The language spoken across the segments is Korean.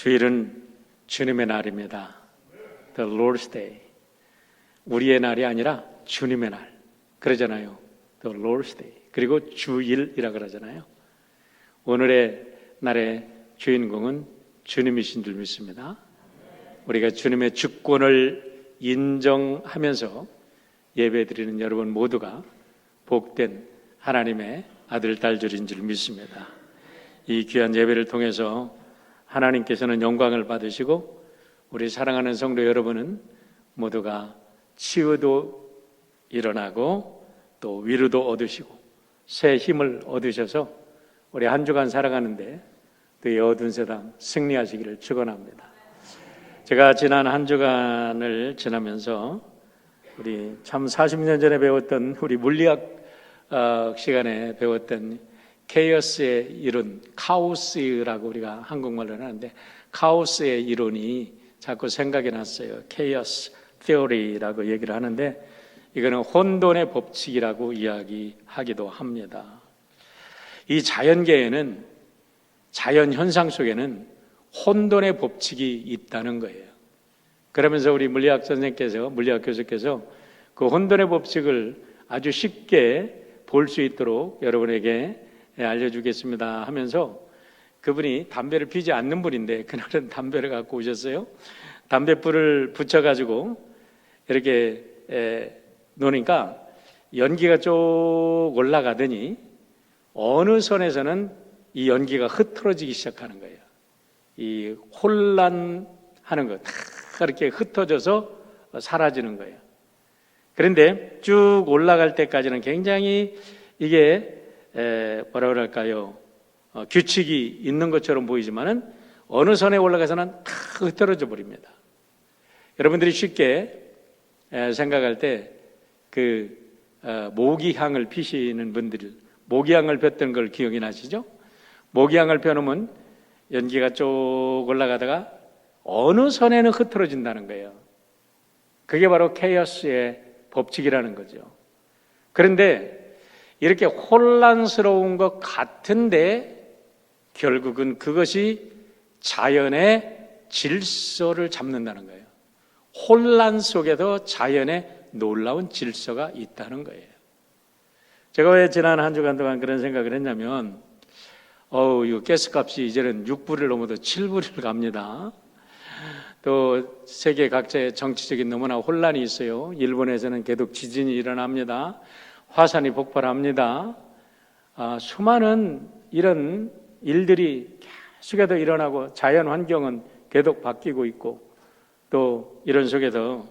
주일은 주님의 날입니다. The Lord's Day. 우리의 날이 아니라 주님의 날. 그러잖아요. The Lord's Day. 그리고 주일이라 그러잖아요. 오늘의 날의 주인공은 주님이신 줄 믿습니다. 우리가 주님의 주권을 인정하면서 예배드리는 여러분 모두가 복된 하나님의 아들, 딸들인 줄 믿습니다. 이 귀한 예배를 통해서 하나님께서는 영광을 받으시고 우리 사랑하는 성도 여러분은 모두가 치유도 일어나고 또 위로도 얻으시고 새 힘을 얻으셔서 우리 한 주간 살아가는데 또 이 어두운 세상 승리하시기를 축원합니다. 제가 지난 한 주간을 지나면서 우리 참 40년 전에 배웠던 우리 물리학 시간에 배웠던 케이오스의 이론, 카오스라고 우리가 한국말로 하는데 카오스의 이론이 자꾸 생각이 났어요. 케이오스 테오리라고 얘기를 하는데 이거는 혼돈의 법칙이라고 이야기하기도 합니다. 이 자연계에는, 자연 현상 속에는 혼돈의 법칙이 있다는 거예요. 그러면서 우리 물리학 선생님께서, 물리학 교수께서 그 혼돈의 법칙을 아주 쉽게 볼 수 있도록 여러분에게 알려주겠습니다 하면서 그분이 담배를 피지 않는 분인데 그날은 담배를 갖고 오셨어요. 담배불을 붙여가지고 이렇게 놓으니까 연기가 쭉 올라가더니 어느 선에서는 이 연기가 흩어지기 시작하는 거예요. 이 혼란하는 거, 다 이렇게 흩어져서 사라지는 거예요. 그런데 쭉 올라갈 때까지는 굉장히 이게 뭐라 그럴까요? 규칙이 있는 것처럼 보이지만은 어느 선에 올라가서는 다 흩어져 버립니다. 여러분들이 쉽게 생각할 때 그 모기향을 피시는 분들, 모기향을 폈던 걸 기억이 나시죠? 모기향을 펴놓으면 연기가 쭉 올라가다가 어느 선에는 흐트러진다는 거예요. 그게 바로 케이오스의 법칙이라는 거죠. 그런데 이렇게 혼란스러운 것 같은데 결국은 그것이 자연의 질서를 잡는다는 거예요. 혼란 속에도 자연의 놀라운 질서가 있다는 거예요. 제가 왜 지난 한 주간 동안 그런 생각을 했냐면 이거 가스값이 이제는 6불을 넘어도 7불을 갑니다. 또 세계 각자의 정치적인 너무나 혼란이 있어요. 일본에서는 계속 지진이 일어납니다. 화산이 폭발합니다. 수많은 이런 일들이 계속해서 일어나고 자연 환경은 계속 바뀌고 있고 또 이런 속에서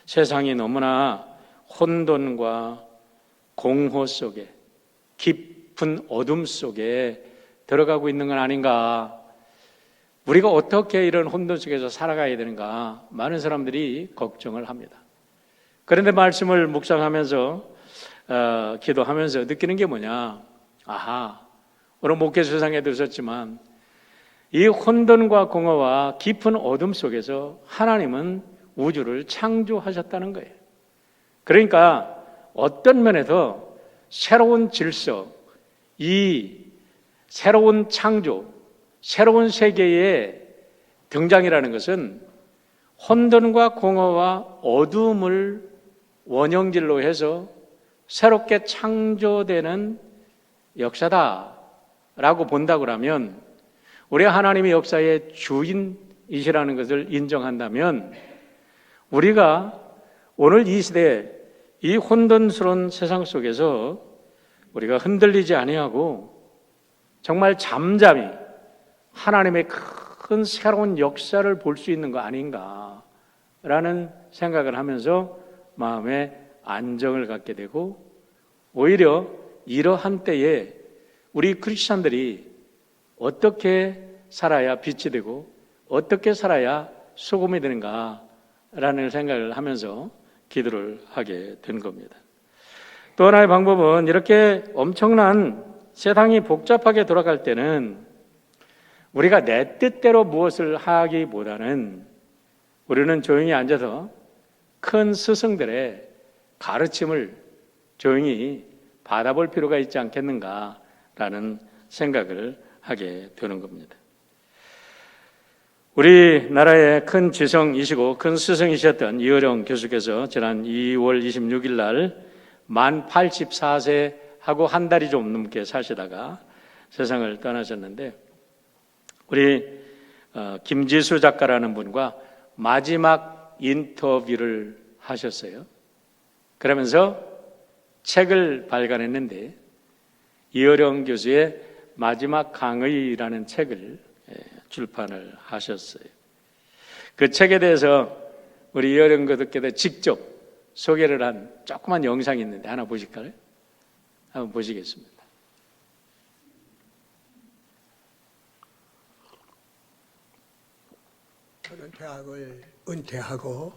세상이 너무나 혼돈과 공허 속에 깊은 어둠 속에 들어가고 있는 건 아닌가. 우리가 어떻게 이런 혼돈 속에서 살아가야 되는가 많은 사람들이 걱정을 합니다. 그런데 말씀을 묵상하면서 기도하면서 느끼는 게 뭐냐. 오늘 목회 수상에도 있었지만 이 혼돈과 공허와 깊은 어둠 속에서 하나님은 우주를 창조하셨다는 거예요. 그러니까 어떤 면에서 새로운 질서, 이 새로운 창조, 새로운 세계의 등장이라는 것은 혼돈과 공허와 어둠을 원형질로 해서 새롭게 창조되는 역사다라고 본다고 하면 우리 하나님의 역사의 주인이시라는 것을 인정한다면 우리가 오늘 이 시대에 이 혼돈스러운 세상 속에서 우리가 흔들리지 아니하고 정말 잠잠히 하나님의 큰 새로운 역사를 볼 수 있는 거 아닌가라는 생각을 하면서 마음에 안정을 갖게 되고 오히려 이러한 때에 우리 크리스찬들이 어떻게 살아야 빛이 되고 어떻게 살아야 소금이 되는가라는 생각을 하면서 기도를 하게 된 겁니다. 또 하나의 방법은 이렇게 엄청난 세상이 복잡하게 돌아갈 때는 우리가 내 뜻대로 무엇을 하기보다는 우리는 조용히 앉아서 큰 스승들의 가르침을 조용히 받아볼 필요가 있지 않겠는가라는 생각을 하게 되는 겁니다. 우리나라의 큰 지성이시고 큰 스승이셨던 이어령 교수께서 지난 2월 26일 날 만 84세 하고 한 달이 좀 넘게 사시다가 세상을 떠나셨는데, 우리 김지수 작가라는 분과 마지막 인터뷰를 하셨어요. 그러면서 책을 발간했는데 이어령 교수의 마지막 강의라는 책을 출판을 하셨어요. 그 책에 대해서 우리 이어령 교수께서 직접 소개를 한 조그만 영상이 있는데 하나 보실까요? 한번 보시겠습니다. 저는 대학을 은퇴하고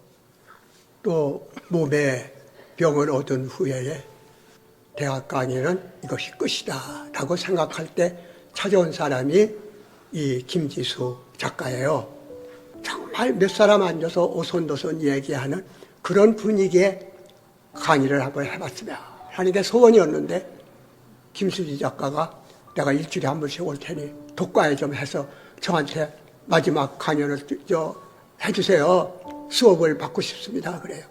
또 몸에 병을 얻은 후에 대학 강의는 이것이 끝이다 라고 생각할 때 찾아온 사람이 이 김지수 작가예요. 정말 몇 사람 앉아서 오손도손 얘기하는 그런 분위기의 강의를 한번 해봤으면 하는 게 소원이었는데, 김수지 작가가 내가 일주일에 한 번씩 올 테니 독과에 좀 해서 저한테 마지막 강연을 해주세요. 수업을 받고 싶습니다. 그래요.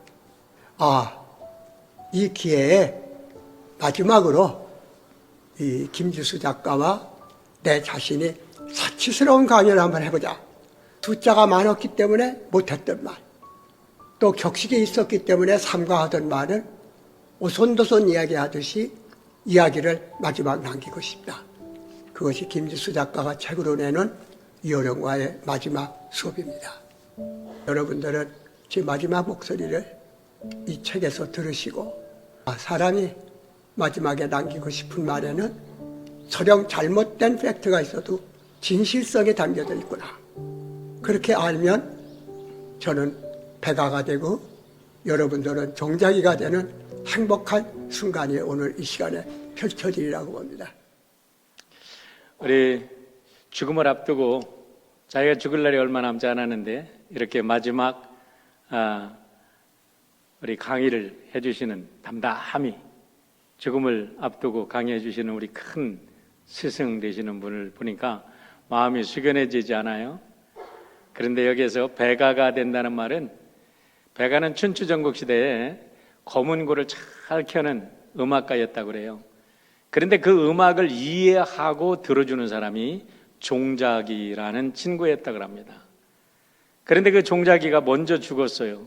이 기회에 마지막으로 이 김지수 작가와 내 자신이 사치스러운 강연을 한번 해보자. 숫자가 많았기 때문에 못했던 말, 또 격식이 있었기 때문에 삼가하던 말을 오손도손 이야기하듯이 이야기를 마지막 남기고 싶다. 그것이 김지수 작가가 책으로 내는 이어령과의 마지막 수업입니다. 여러분들은 제 마지막 목소리를 이 책에서 들으시고, 사람이 마지막에 남기고 싶은 말에는 설령 잘못된 팩트가 있어도 진실성이 담겨져 있구나. 그렇게 알면 저는 배가가 되고 여러분들은 종자기가 되는 행복한 순간이 오늘 이 시간에 펼쳐지리라고 봅니다. 우리 죽음을 앞두고 자기가 죽을 날이 얼마 남지 않았는데 이렇게 마지막 우리 강의를 해주시는, 담담히 죽음을 앞두고 강의해 주시는 우리 큰 스승 되시는 분을 보니까 마음이 숙연해지지 않아요? 그런데 여기에서 배가가 된다는 말은, 배가는 춘추전국 시대에 검은고를 잘 켜는 음악가였다고 그래요. 그런데 그 음악을 이해하고 들어주는 사람이 종자기라는 친구였다고 합니다. 그런데 그 종자기가 먼저 죽었어요.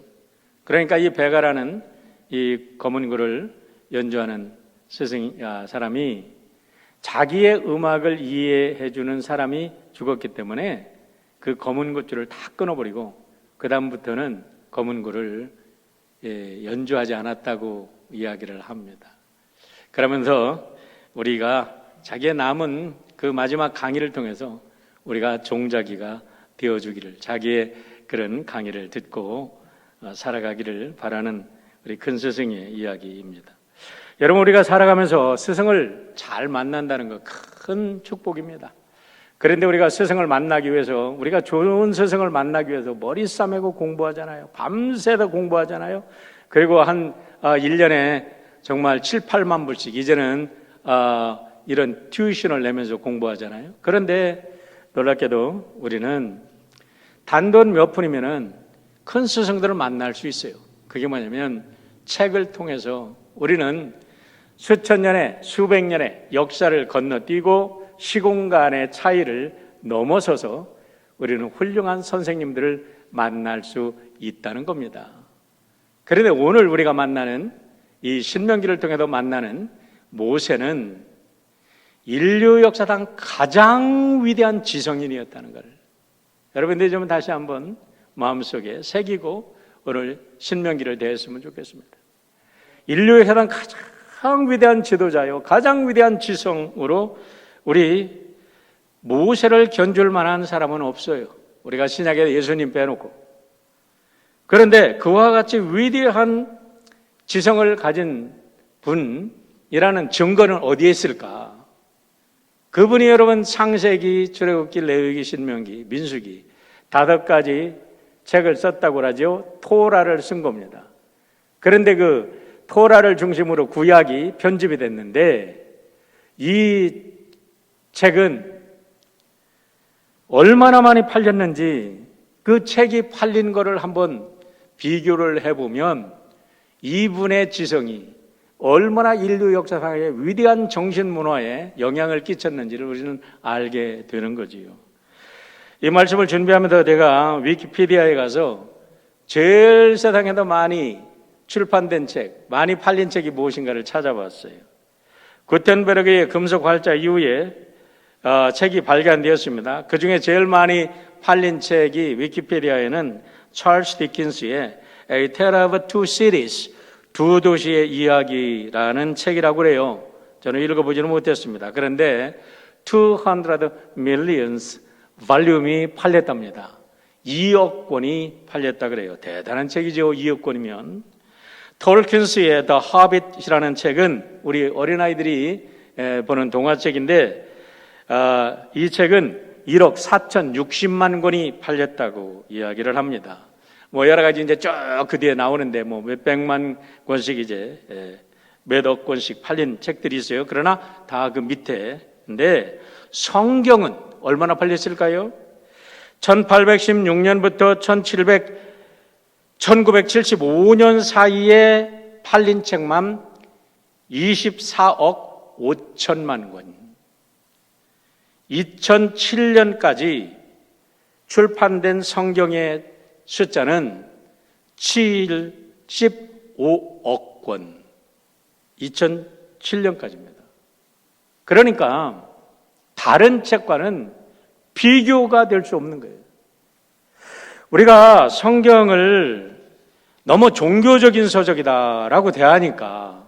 그러니까 이 배가라는 이 검은고를 연주하는 사람이 자기의 음악을 이해해주는 사람이 죽었기 때문에 그 검은고줄을 다 끊어버리고 그 다음부터는 검은고를 연주하지 않았다고 이야기를 합니다. 그러면서 우리가 자기의 남은 그 마지막 강의를 통해서 우리가 종자기가 되어주기를, 자기의 그런 강의를 듣고 살아가기를 바라는 우리 큰 스승의 이야기입니다. 여러분, 우리가 살아가면서 스승을 잘 만난다는 거 큰 축복입니다. 그런데 우리가 스승을 만나기 위해서, 우리가 좋은 스승을 만나기 위해서 머리 싸매고 공부하잖아요. 밤새도 공부하잖아요. 그리고 한 1년에 정말 7, 8만 불씩 이제는 이런 튜이션을 내면서 공부하잖아요. 그런데 놀랍게도 우리는 단돈 몇 푼이면은 큰 스승들을 만날 수 있어요. 그게 뭐냐면 책을 통해서 우리는 수천 년의, 수백 년의 역사를 건너뛰고 시공간의 차이를 넘어서서 우리는 훌륭한 선생님들을 만날 수 있다는 겁니다. 그런데 오늘 우리가 만나는 이 신명기를 통해서 만나는 모세는 인류 역사상 가장 위대한 지성인이었다는 것을 여러분들이 좀 다시 한번 마음속에 새기고 오늘 신명기를 대했으면 좋겠습니다. 인류 역사상 가장 위대한 지도자요, 가장 위대한 지성으로 우리 모세를 견줄 만한 사람은 없어요. 우리가 신약에 예수님 빼놓고. 그런데 그와 같이 위대한 지성을 가진 분이라는 증거는 어디에 있을까? 그분이 여러분 창세기, 출애굽기, 레위기, 신명기, 민수기 5가지 책을 썼다고 하죠. 토라를 쓴 겁니다. 그런데 그 토라를 중심으로 구약이 편집이 됐는데 이 책은 얼마나 많이 팔렸는지 그 책이 팔린 거를 한번 비교를 해보면 이분의 지성이 얼마나 인류 역사상의 위대한 정신문화에 영향을 끼쳤는지를 우리는 알게 되는 거지요. 이 말씀을 준비하면서 내가 위키피디아에 가서 제일 세상에도 많이 출판된 책, 많이 팔린 책이 무엇인가를 찾아봤어요. 구텐베르그의 금속 활자 이후에 책이 발간되었습니다. 그 중에 제일 많이 팔린 책이 위키피디아에는 찰스 디킨스의 A Tale of Two Cities, 두 도시의 이야기라는 책이라고 그래요. 저는 읽어보지는 못했습니다. 그런데 200 millions 발륨이 팔렸답니다. 2억 권이 팔렸다 그래요. 대단한 책이죠. 2억 권이면. 톨킨스의 The Hobbit이라는 책은 우리 어린아이들이 보는 동화책인데 이 책은 1억 4,060만 권이 팔렸다고 이야기를 합니다. 뭐 여러 가지 이제 쭉 그 뒤에 나오는데 뭐 몇백만 권씩 이제 몇억 권씩 팔린 책들이 있어요. 그러나 다 그 밑에인데 성경은 얼마나 팔렸을까요? 1816년부터 1975년 사이에 팔린 책만 24억 5천만 권. 2007년까지 출판된 성경의 숫자는 75억 권. 2007년까지입니다. 그러니까 다른 책과는 비교가 될 수 없는 거예요. 우리가 성경을 너무 종교적인 서적이다라고 대하니까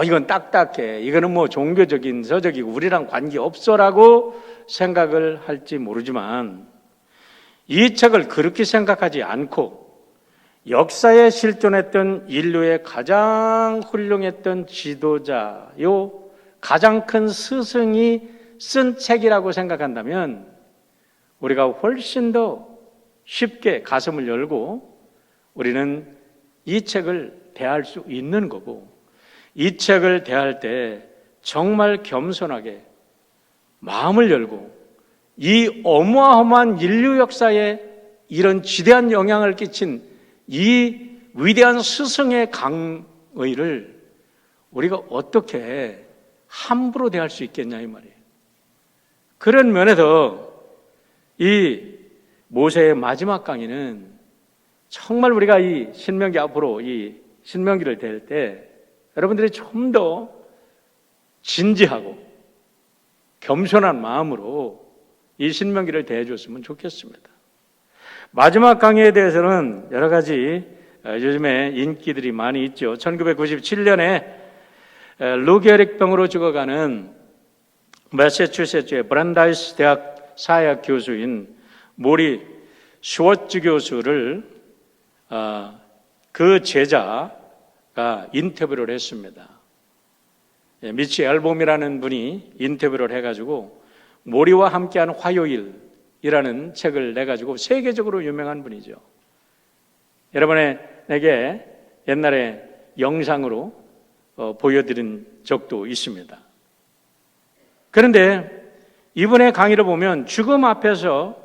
이건 딱딱해, 이거는 뭐 종교적인 서적이고 우리랑 관계없어라고 생각을 할지 모르지만 이 책을 그렇게 생각하지 않고 역사에 실존했던 인류의 가장 훌륭했던 지도자요 가장 큰 스승이 쓴 책이라고 생각한다면 우리가 훨씬 더 쉽게 가슴을 열고 우리는 이 책을 대할 수 있는 거고, 이 책을 대할 때 정말 겸손하게 마음을 열고 이 어마어마한 인류 역사에 이런 지대한 영향을 끼친 이 위대한 스승의 강의를 우리가 어떻게 함부로 대할 수 있겠냐 이 말이에요. 그런 면에서 이 모세의 마지막 강의는 정말 우리가 이 신명기 앞으로 이 신명기를 댈 때 여러분들이 좀 더 진지하고 겸손한 마음으로 이 신명기를 대해줬으면 좋겠습니다. 마지막 강의에 대해서는 여러 가지 요즘에 인기들이 많이 있죠. 1997년에 루게릭병으로 죽어가는 매사추세츠의 브란다이스 대학 사회학 교수인 모리 슈워츠 교수를 그 제자가 인터뷰를 했습니다. 미치 앨범이라는 분이 인터뷰를 해가지고 모리와 함께한 화요일이라는 책을 내가지고 세계적으로 유명한 분이죠. 여러분에게 옛날에 영상으로 보여드린 적도 있습니다. 그런데 이분의 강의를 보면 죽음 앞에서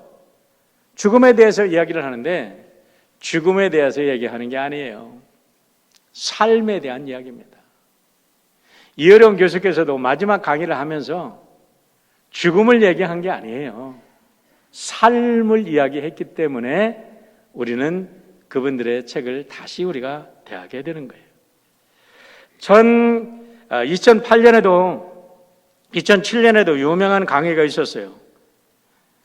죽음에 대해서 이야기를 하는데 죽음에 대해서 얘기하는 게 아니에요. 삶에 대한 이야기입니다. 이어령 교수께서도 마지막 강의를 하면서 죽음을 얘기한 게 아니에요. 삶을 이야기했기 때문에 우리는 그분들의 책을 다시 우리가 대하게 되는 거예요. 2007년에도 유명한 강의가 있었어요.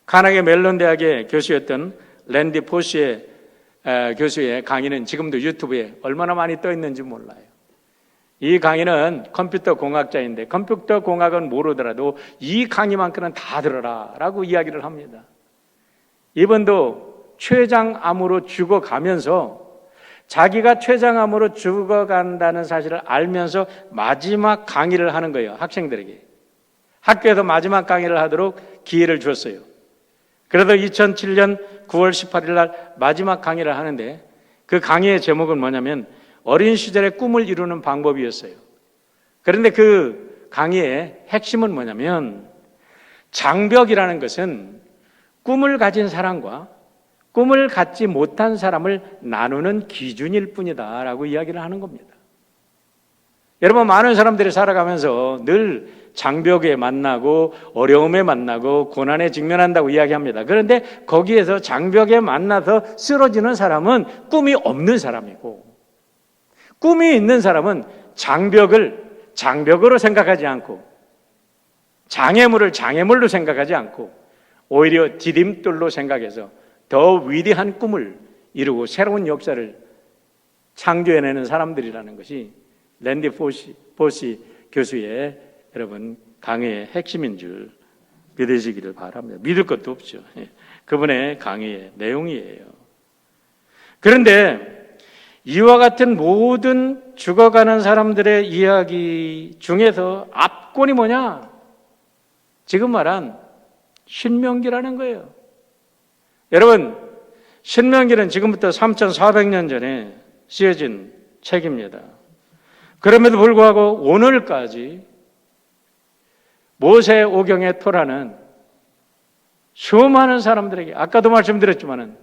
카네기 멜론 대학의 교수였던 랜디 포시의 교수의 강의는 지금도 유튜브에 얼마나 많이 떠 있는지 몰라요. 이 강의는 컴퓨터 공학자인데 컴퓨터 공학은 모르더라도 이 강의만큼은 다 들어라 라고 이야기를 합니다. 이분도 췌장암으로 죽어가면서 자기가 췌장암으로 죽어간다는 사실을 알면서 마지막 강의를 하는 거예요. 학생들에게. 학교에서 마지막 강의를 하도록 기회를 줬어요. 그래도 2007년 9월 18일 날 마지막 강의를 하는데 그 강의의 제목은 뭐냐면 어린 시절의 꿈을 이루는 방법이었어요. 그런데 그 강의의 핵심은 뭐냐면 장벽이라는 것은 꿈을 가진 사람과 꿈을 갖지 못한 사람을 나누는 기준일 뿐이다라고 이야기를 하는 겁니다. 여러분, 많은 사람들이 살아가면서 늘 장벽에 만나고 어려움에 만나고 고난에 직면한다고 이야기합니다. 그런데 거기에서 장벽에 만나서 쓰러지는 사람은 꿈이 없는 사람이고, 꿈이 있는 사람은 장벽을 장벽으로 생각하지 않고 장애물을 장애물로 생각하지 않고 오히려 디딤돌로 생각해서 더 위대한 꿈을 이루고 새로운 역사를 창조해내는 사람들이라는 것이 랜디 포시 교수의 여러분 강의의 핵심인 줄 믿으시기를 바랍니다. 믿을 것도 없죠. 그분의 강의의 내용이에요. 그런데 이와 같은 모든 죽어가는 사람들의 이야기 중에서 압권이 뭐냐? 지금 말한 신명기라는 거예요. 여러분, 신명기는 지금부터 3,400년 전에 쓰여진 책입니다. 그럼에도 불구하고 오늘까지 모세 오경의 토라는 수많은 사람들에게, 아까도 말씀드렸지만은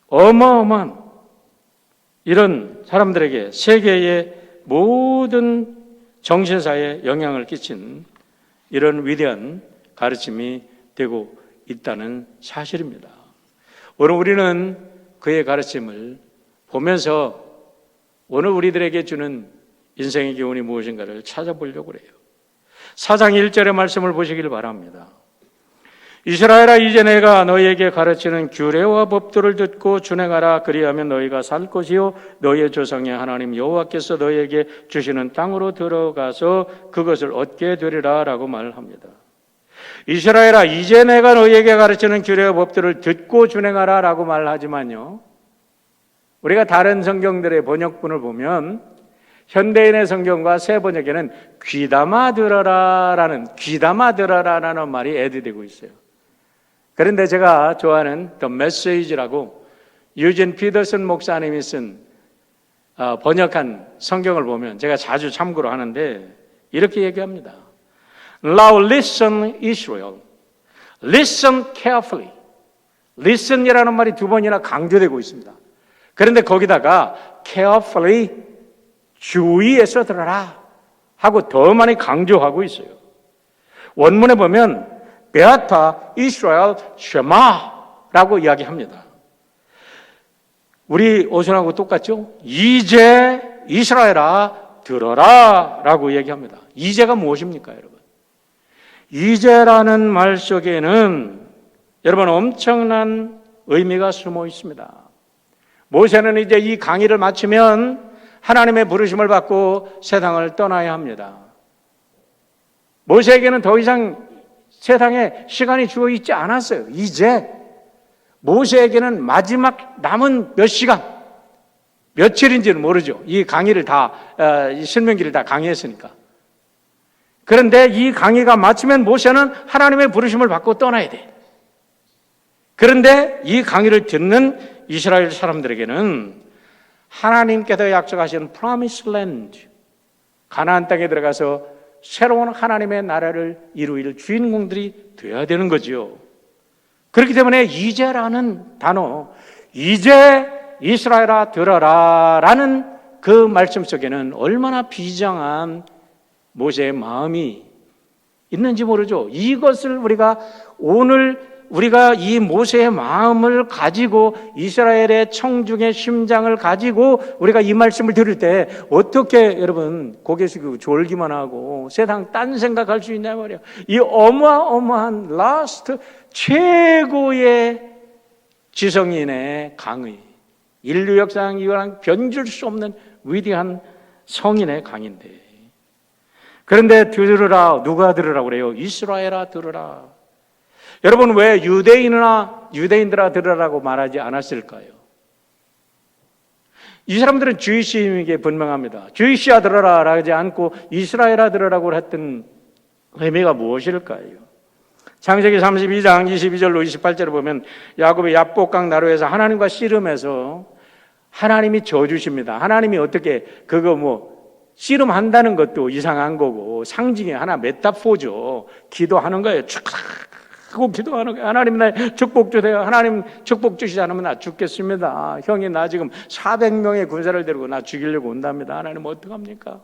어마어마한 이런 사람들에게 세계의 모든 정신사에 영향을 끼친 이런 위대한 가르침이 되고 있다는 사실입니다. 오늘 우리는 그의 가르침을 보면서 오늘 우리들에게 주는 인생의 교훈이 무엇인가를 찾아보려고 해요. 4장 1절의 말씀을 보시길 바랍니다. 이스라엘아, 이제 내가 너희에게 가르치는 규례와 법도를 듣고 준행하라. 그리하면 너희가 살 것이요 너희의 조상의 하나님 여호와께서 너희에게 주시는 땅으로 들어가서 그것을 얻게 되리라 라고 말합니다. 이스라엘아, 이제 내가 너희에게 가르치는 규례와 법도를 듣고 준행하라 라고 말하지만요, 우리가 다른 성경들의 번역본을 보면 현대인의 성경과 새 번역에는 귀담아 들어라라는 말이 애드되고 있어요. 그런데 제가 좋아하는 The Message라고 유진 피더슨 목사님이 쓴 번역한 성경을 보면 제가 자주 참고로 하는데 이렇게 얘기합니다. Now listen Israel. Listen carefully. Listen이라는 말이 두 번이나 강조되고 있습니다. 그런데 거기다가 carefully, 주의해서 들어라 하고 더 많이 강조하고 있어요. 원문에 보면 베아타 이스라엘 쉐마라고 이야기합니다. 우리 오순하고 똑같죠? 이제 이스라엘아 들어라 라고 얘기합니다. 이제가 무엇입니까, 여러분? 이제라는 말 속에는 여러분 엄청난 의미가 숨어 있습니다. 모세는 이제 이 강의를 마치면 하나님의 부르심을 받고 세상을 떠나야 합니다. 모세에게는 더 이상 세상에 시간이 주어 있지 않았어요. 이제 모세에게는 마지막 남은 몇 시간, 며칠인지는 모르죠. 이 강의를 다, 이 신명기를 다 강의했으니까. 그런데 이 강의가 마치면 모세는 하나님의 부르심을 받고 떠나야 돼. 그런데 이 강의를 듣는 이스라엘 사람들에게는 하나님께서 약속하신 Promised Land, 가나안 땅에 들어가서 새로운 하나님의 나라를 이루일 주인공들이 되어야 되는 거지요. 그렇기 때문에 이제라는 단어, 이제 이스라엘아 들어라 라는 그 말씀 속에는 얼마나 비장한 모세의 마음이 있는지 모르죠. 이것을 우리가 이 모세의 마음을 가지고 이스라엘의 청중의 심장을 가지고 우리가 이 말씀을 들을 때 어떻게 여러분 고개 숙이고 졸기만 하고 세상 딴 생각할 수 있냐 말이야. 이 어마어마한 라스트 최고의 지성인의 강의, 인류 역사상 이거랑 변줄 수 없는 위대한 성인의 강인데, 그런데 들으라, 누가 들으라고 그래요? 이스라엘아 들으라. 여러분, 왜 유대인들아 들으라고 말하지 않았을까요? 이 사람들은 주이시에게 분명합니다. 주이시아 들으라 하지 않고 이스라엘아 들으라고 했던 의미가 무엇일까요? 창세기 32장 22절로 28절을 보면 야곱이 야복강 나루에서 하나님과 씨름해서 하나님이 져주십니다. 하나님이 어떻게 씨름한다는 것도 이상한 거고 상징의 하나 메타포죠. 기도하는 거예요. 하고 기도하는 거예요. 하나님 나 축복 주세요. 하나님 축복 주시지 않으면 나 죽겠습니다. 형이 나 지금 400명의 군사를 데리고 나 죽이려고 온답니다. 하나님 어떡합니까?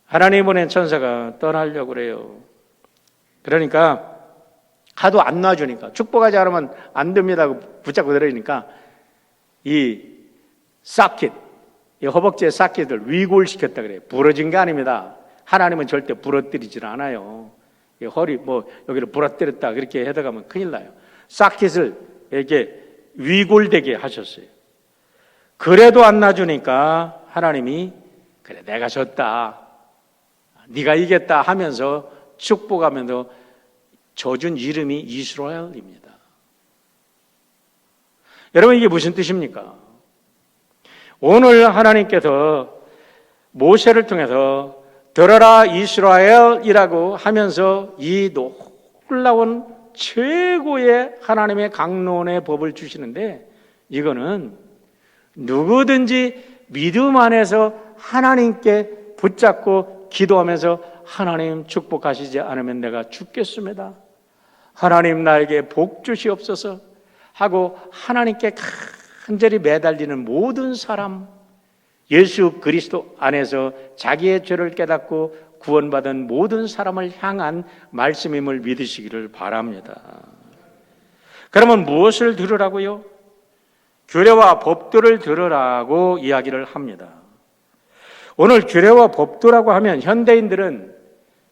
하나님 보낸 천사가 떠나려고 그래요. 그러니까 하도 안 놔주니까 축복하지 않으면 안 됩니다 붙잡고 들어오니까 이 사킷, 이 허벅지의 사킷을 위골시켰다 그래요. 부러진 게 아닙니다. 하나님은 절대 부러뜨리질 않아요. 이 허리 여기를 부러뜨렸다 그렇게 해다가면 큰일 나요. 사킷을 이렇게 위골되게 하셨어요. 그래도 안 놔주니까 하나님이 그래 내가 졌다, 네가 이겼다 하면서 축복하면서 져준 이름이 이스라엘입니다. 여러분 이게 무슨 뜻입니까? 오늘 하나님께서 모세를 통해서 들어라 이스라엘이라고 하면서 이 놀라운 최고의 하나님의 강론의 법을 주시는데, 이거는 누구든지 믿음 안에서 하나님께 붙잡고 기도하면서 하나님 축복하시지 않으면 내가 죽겠습니다, 하나님 나에게 복 주시옵소서 하고 하나님께 간절히 매달리는 모든 사람, 예수 그리스도 안에서 자기의 죄를 깨닫고 구원받은 모든 사람을 향한 말씀임을 믿으시기를 바랍니다. 그러면 무엇을 들으라고요? 규례와 법도를 들으라고 이야기를 합니다. 오늘 규례와 법도라고 하면 현대인들은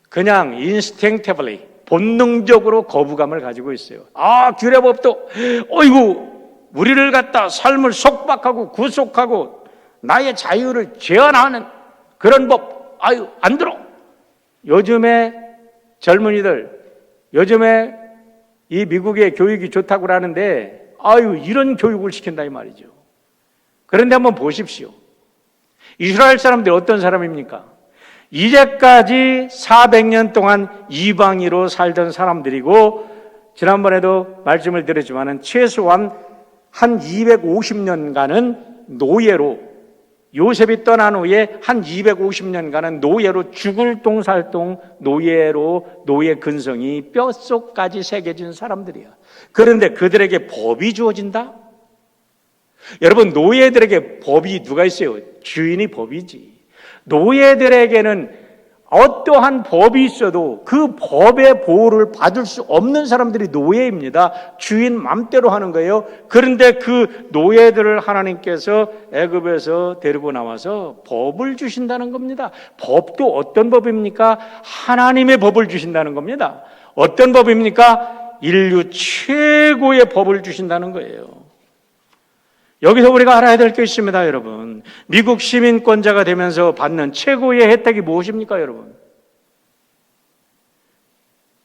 그냥 instinctively, 본능적으로 거부감을 가지고 있어요. 규례 법도, 어이구, 우리를 갖다 삶을 속박하고 구속하고 나의 자유를 제한하는 그런 법, 안 들어. 요즘에 젊은이들, 요즘에 이 미국의 교육이 좋다고 하는데, 이런 교육을 시킨다 이 말이죠. 그런데 한번 보십시오. 이스라엘 사람들이 어떤 사람입니까? 이제까지 400년 동안 이방인으로 살던 사람들이고, 지난번에도 말씀을 드렸지만은 최소한 한 250년간은 노예로, 요셉이 떠난 후에 한 250년간은 노예로 죽을 똥살똥 노예로 노예 근성이 뼛속까지 새겨진 사람들이야. 그런데 그들에게 법이 주어진다? 여러분, 노예들에게 법이 누가 있어요? 주인이 법이지. 노예들에게는 어떠한 법이 있어도 그 법의 보호를 받을 수 없는 사람들이 노예입니다. 주인 맘대로 하는 거예요. 그런데 그 노예들을 하나님께서 애굽에서 데리고 나와서 법을 주신다는 겁니다. 법도 어떤 법입니까? 하나님의 법을 주신다는 겁니다. 어떤 법입니까? 인류 최고의 법을 주신다는 거예요. 여기서 우리가 알아야 될 게 있습니다, 여러분. 미국 시민권자가 되면서 받는 최고의 혜택이 무엇입니까, 여러분?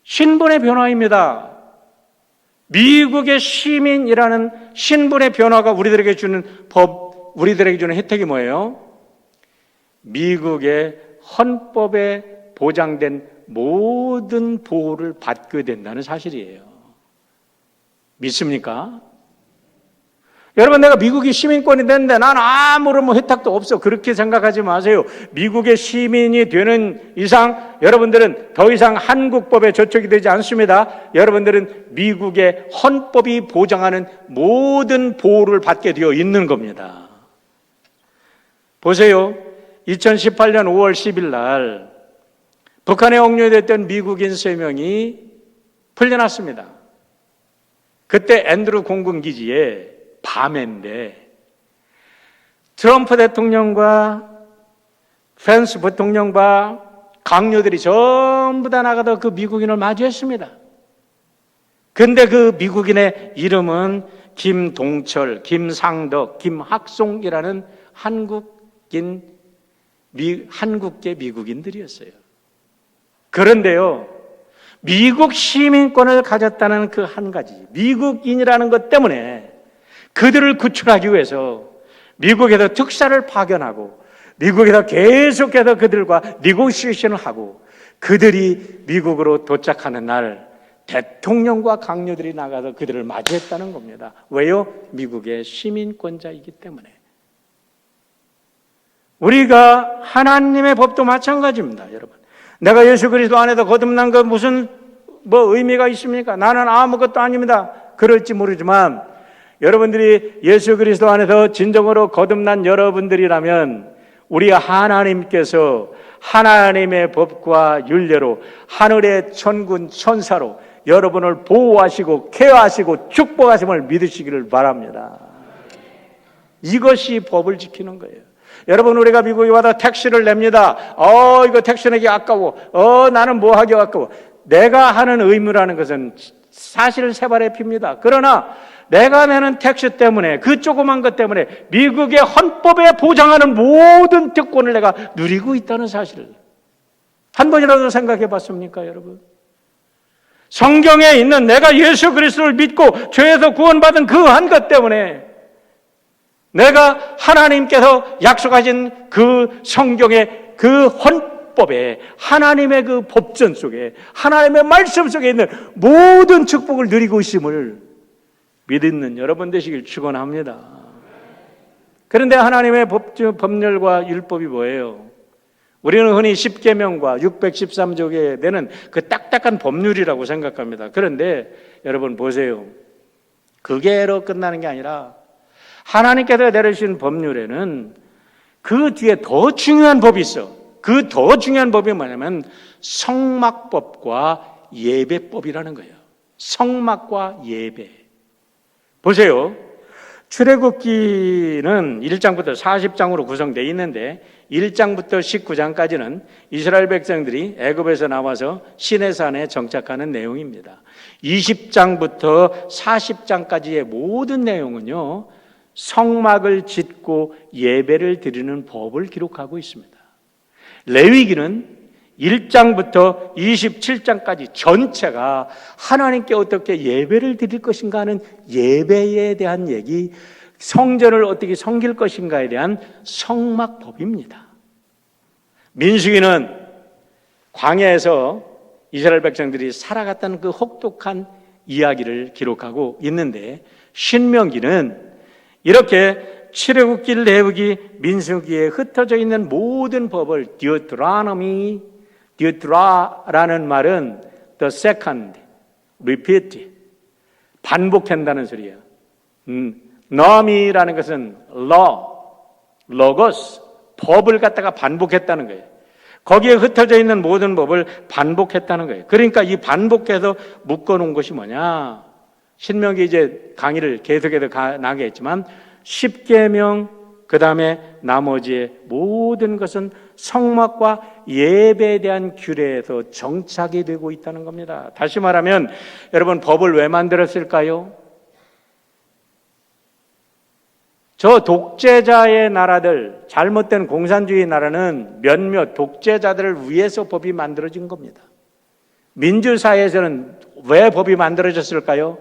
신분의 변화입니다. 미국의 시민이라는 신분의 변화가 우리들에게 주는 법, 우리들에게 주는 혜택이 뭐예요? 미국의 헌법에 보장된 모든 보호를 받게 된다는 사실이에요. 믿습니까? 여러분, 내가 미국이 시민권이 됐는데 난 아무런 혜택도 없어, 그렇게 생각하지 마세요. 미국의 시민이 되는 이상 여러분들은 더 이상 한국법에 저촉이 되지 않습니다. 여러분들은 미국의 헌법이 보장하는 모든 보호를 받게 되어 있는 겁니다. 보세요. 2018년 5월 10일 날 북한에 억류됐던 미국인 3명이 풀려났습니다. 그때 앤드루 공군기지에 밤인데 트럼프 대통령과 펜스 부통령과 강요들이 전부 다 나가서 그 미국인을 맞이했습니다. 그런데 그 미국인의 이름은 김동철, 김상덕, 김학송이라는 한국계 미국인들이었어요. 그런데요, 미국 시민권을 가졌다는 그 한 가지, 미국인이라는 것 때문에 그들을 구출하기 위해서 미국에서 특사를 파견하고 미국에서 계속해서 그들과 네고시에이션을 하고, 그들이 미국으로 도착하는 날 대통령과 강요들이 나가서 그들을 맞이했다는 겁니다. 왜요? 미국의 시민권자이기 때문에. 우리가 하나님의 법도 마찬가지입니다, 여러분. 내가 예수 그리스도 안에서 거듭난 것 무슨 뭐 의미가 있습니까? 나는 아무것도 아닙니다. 그럴지 모르지만 여러분들이 예수 그리스도 안에서 진정으로 거듭난 여러분들이라면 우리 하나님께서 하나님의 법과 율례로 하늘의 천군 천사로 여러분을 보호하시고 케어하시고 축복하심을 믿으시기를 바랍니다. 이것이 법을 지키는 거예요. 여러분, 우리가 미국에 와서 택시를 냅니다. 이거 택시 내기 아까워. 나는 뭐 하기 아까워. 내가 하는 의무라는 것은 사실 세발의 피입니다. 그러나 내가 내는 택시 때문에, 그 조그만 것 때문에 미국의 헌법에 보장하는 모든 특권을 내가 누리고 있다는 사실을 한 번이라도 생각해 봤습니까, 여러분? 성경에 있는 내가 예수 그리스도를 믿고 죄에서 구원받은 그 한 것 때문에 내가 하나님께서 약속하신 그 성경의 그 헌법에, 하나님의 그 법전 속에, 하나님의 말씀 속에 있는 모든 축복을 누리고 있음을 믿는 여러분 되시길 축원합니다. 그런데 하나님의 법률과 율법이 뭐예요? 우리는 흔히 10계명과 613조에 되는 그 딱딱한 법률이라고 생각합니다. 그런데 여러분 보세요. 그게로 끝나는 게 아니라 하나님께서 내리신 법률에는 그 뒤에 더 중요한 법이 있어. 그 더 중요한 법이 뭐냐면 성막법과 예배법이라는 거예요. 성막과 예배. 보세요. 출애굽기는 1장부터 40장으로 구성되어 있는데 1장부터 19장까지는 이스라엘 백성들이 애굽에서 나와서 시내산에 정착하는 내용입니다. 20장부터 40장까지의 모든 내용은요, 성막을 짓고 예배를 드리는 법을 기록하고 있습니다. 레위기는 1장부터 27장까지 전체가 하나님께 어떻게 예배를 드릴 것인가 하는 예배에 대한 얘기, 성전을 어떻게 섬길 것인가에 대한 성막법입니다. 민수기는 광야에서 이스라엘 백성들이 살아갔다는 그 혹독한 이야기를 기록하고 있는데, 신명기는 이렇게 출애굽기, 레위기, 민수기에 흩어져 있는 모든 법을 디오트라라는 말은 the second, repeat, 반복한다는 소리예요. 넘이라는 것은 law, logos, 법을 갖다가 반복했다는 거예요. 거기에 흩어져 있는 모든 법을 반복했다는 거예요. 그러니까 이 반복해서 묶어놓은 것이 뭐냐? 신명기 이제 강의를 계속해서 나가겠지만 10계명, 그 다음에 나머지의 모든 것은 성막과 예배에 대한 규례에서 정착이 되고 있다는 겁니다. 다시 말하면 여러분, 법을 왜 만들었을까요? 저 독재자의 나라들, 잘못된 공산주의 나라는 몇몇 독재자들을 위해서 법이 만들어진 겁니다. 민주사회에서는 왜 법이 만들어졌을까요?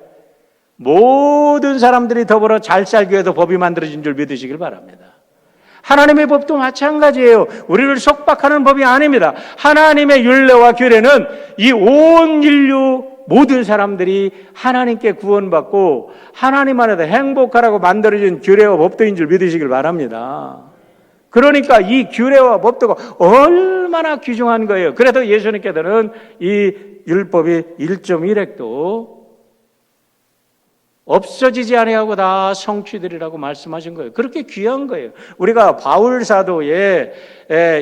모든 사람들이 더불어 잘 살기 위해서 법이 만들어진 줄 믿으시길 바랍니다. 하나님의 법도 마찬가지예요. 우리를 속박하는 법이 아닙니다. 하나님의 율례와 규례는 이 온 인류 모든 사람들이 하나님께 구원받고 하나님 안에서 행복하라고 만들어진 규례와 법도인 줄 믿으시길 바랍니다. 그러니까 이 규례와 법도가 얼마나 귀중한 거예요. 그래서 예수님께서는 이 율법이 1.1획도 없어지지 아니하고 다 성취되리라고 말씀하신 거예요. 그렇게 귀한 거예요. 우리가 바울 사도의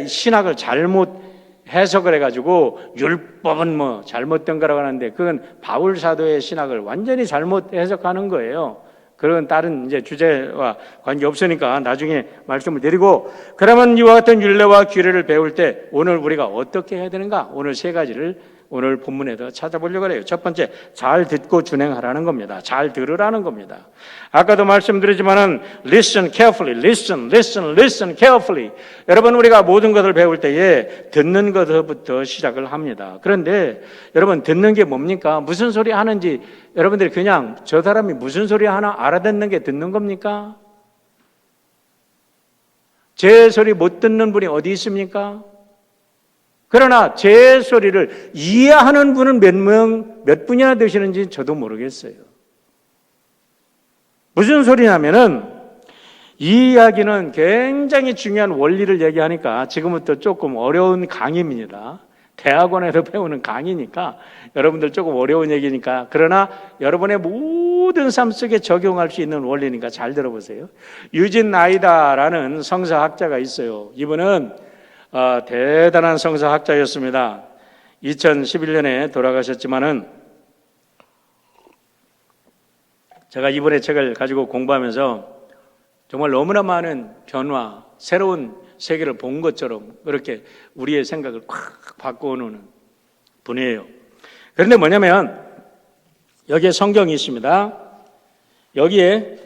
신학을 잘못 해석을 해가지고 율법은 뭐 잘못된 거라고 하는데, 그건 바울 사도의 신학을 완전히 잘못 해석하는 거예요. 그런 다른 이제 주제와 관계 없으니까 나중에 말씀을 드리고, 그러면 이와 같은 율례와 규례를 배울 때 오늘 우리가 어떻게 해야 되는가? 오늘 세 가지를 오늘 본문에서 찾아보려고 해요. 첫 번째, 잘 듣고 준행하라는 겁니다. 잘 들으라는 겁니다. 아까도 말씀드리지만은 listen carefully, listen carefully. 여러분, 우리가 모든 것을 배울 때에 듣는 것부터 시작을 합니다. 그런데 여러분, 듣는 게 뭡니까? 무슨 소리 하는지 여러분들이 그냥 저 사람이 무슨 소리 하나 알아듣는 게 듣는 겁니까? 제 소리 못 듣는 분이 어디 있습니까? 그러나 제 소리를 이해하는 분은 몇 분이나 되시는지 저도 모르겠어요. 무슨 소리냐면은, 이 이야기는 굉장히 중요한 원리를 얘기하니까 지금부터 조금 어려운 강의입니다. 대학원에서 배우는 강의니까 여러분들 조금 어려운 얘기니까, 그러나 여러분의 모든 삶 속에 적용할 수 있는 원리니까 잘 들어보세요. 유진 나이다라는 성서학자가 있어요. 이분은 대단한 성서학자였습니다. 2011년에 돌아가셨지만은 제가 이분의 책을 가지고 공부하면서 정말 너무나 많은 변화, 새로운 세계를 본 것처럼 그렇게 우리의 생각을 콱 바꿔오는 분이에요. 그런데 뭐냐면 여기에 성경이 있습니다. 여기에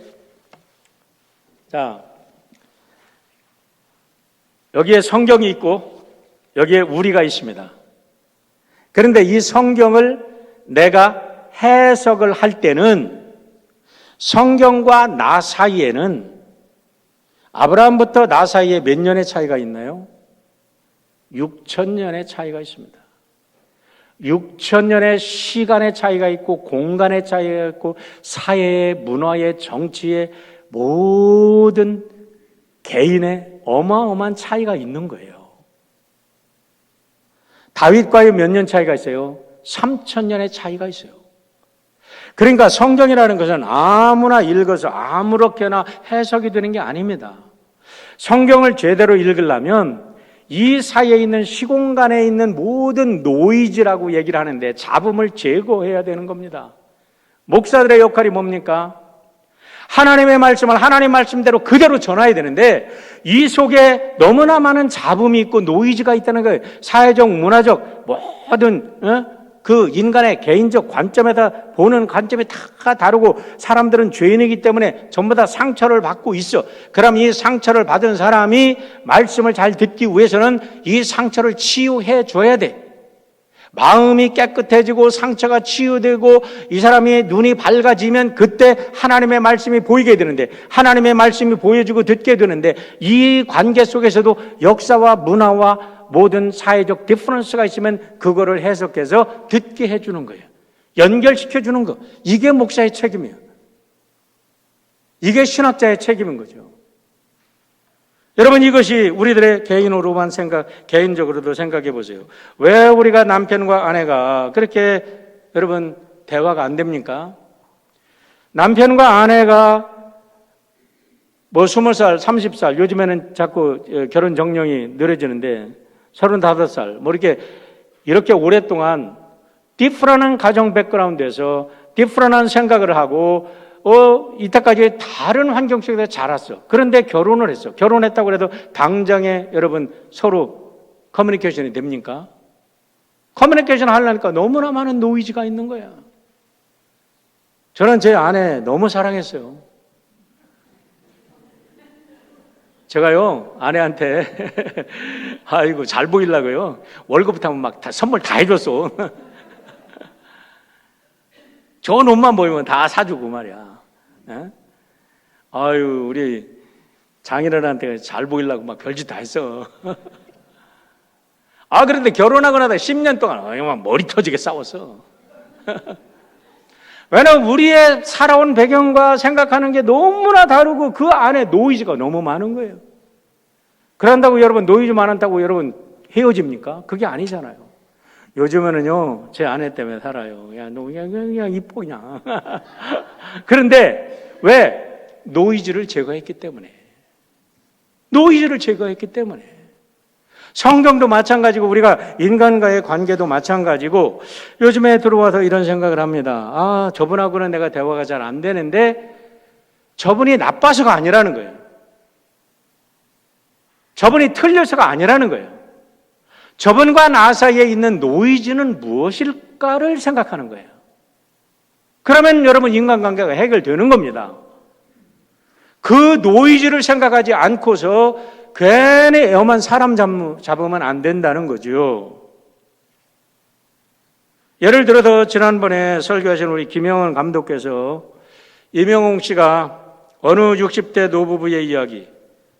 성경이 있고 여기에 우리가 있습니다. 그런데 이 성경을 내가 해석을 할 때는 성경과 나 사이에는, 아브라함부터 나 사이에 몇 년의 차이가 있나요? 6,000년의 차이가 있습니다. 6,000년의 시간의 차이가 있고 공간의 차이가 있고 사회의, 문화의, 정치의 모든 개인의 어마어마한 차이가 있는 거예요. 다윗과의 몇 년 차이가 있어요? 3,000년의 차이가 있어요. 그러니까 성경이라는 것은 아무나 읽어서 아무렇게나 해석이 되는 게 아닙니다. 성경을 제대로 읽으려면 이 사이에 있는 시공간에 있는 모든 노이즈라고 얘기를 하는데 잡음을 제거해야 되는 겁니다. 목사들의 역할이 뭡니까? 하나님의 말씀을 하나님 말씀대로 그대로 전해야 되는데 이 속에 너무나 많은 잡음이 있고 노이즈가 있다는 거예요. 사회적, 문화적 모든 그 인간의 개인적 관점에다 보는 관점이 다 다르고 사람들은 죄인이기 때문에 전부 다 상처를 받고 있어. 그럼 이 상처를 받은 사람이 말씀을 잘 듣기 위해서는 이 상처를 치유해 줘야 돼. 마음이 깨끗해지고 상처가 치유되고 이 사람이 눈이 밝아지면 그때 하나님의 말씀이 보이게 되는데, 하나님의 말씀이 보여주고 듣게 되는데, 이 관계 속에서도 역사와 문화와 모든 사회적 디퍼런스가 있으면 그거를 해석해서 듣게 해주는 거예요. 연결시켜주는 거. 이게 목사의 책임이에요. 이게 신학자의 책임인 거죠. 여러분, 이것이 우리들의 개인으로만 개인적으로도 생각해 보세요. 왜 우리가 남편과 아내가 그렇게 여러분 대화가 안 됩니까? 남편과 아내가 20살, 30살, 요즘에는 자꾸 결혼 정령이 늦어지는데 35살, 이렇게 오랫동안 디프런한 가정 백그라운드에서 디프런한 생각을 하고 이때까지 다른 환경 속에서 자랐어. 그런데 결혼을 했어. 결혼했다고 해도 당장에 여러분 서로 커뮤니케이션이 됩니까? 커뮤니케이션 하려니까 너무나 많은 노이즈가 있는 거야. 저는 제 아내 너무 사랑했어요. 제가요, 아내한테 아이고 잘 보이려고요, 월급부터 하면 막 다 선물 다 해줬어. 좋은 옷만 보이면 다 사주고 말이야. 아유, 우리 장인어른한테 잘 보이려고 막 별짓 다 했어. 그런데 결혼하고 나서 10년 동안 막 머리 터지게 싸웠어. 왜냐면 우리의 살아온 배경과 생각하는 게 너무나 다르고 그 안에 노이즈가 너무 많은 거예요. 그런다고 여러분 노이즈 많았다고 여러분 헤어집니까? 그게 아니잖아요. 요즘에는요, 제 아내 때문에 살아요. 야, 너 그냥 이뻐 그냥. 그런데 왜? 노이즈를 제거했기 때문에. 노이즈를 제거했기 때문에. 성경도 마찬가지고 우리가 인간과의 관계도 마찬가지고 요즘에 들어와서 이런 생각을 합니다. 저분하고는 내가 대화가 잘 안 되는데 저분이 나빠서가 아니라는 거예요. 저분이 틀려서가 아니라는 거예요. 저분과 나 사이에 있는 노이즈는 무엇일까를 생각하는 거예요. 그러면 여러분 인간관계가 해결되는 겁니다. 그 노이즈를 생각하지 않고서 괜히 애엄한 사람 잡으면 안 된다는 거죠. 예를 들어서 지난번에 설교하신 우리 김영원 감독께서 이명웅 씨가 어느 60대 노부부의 이야기,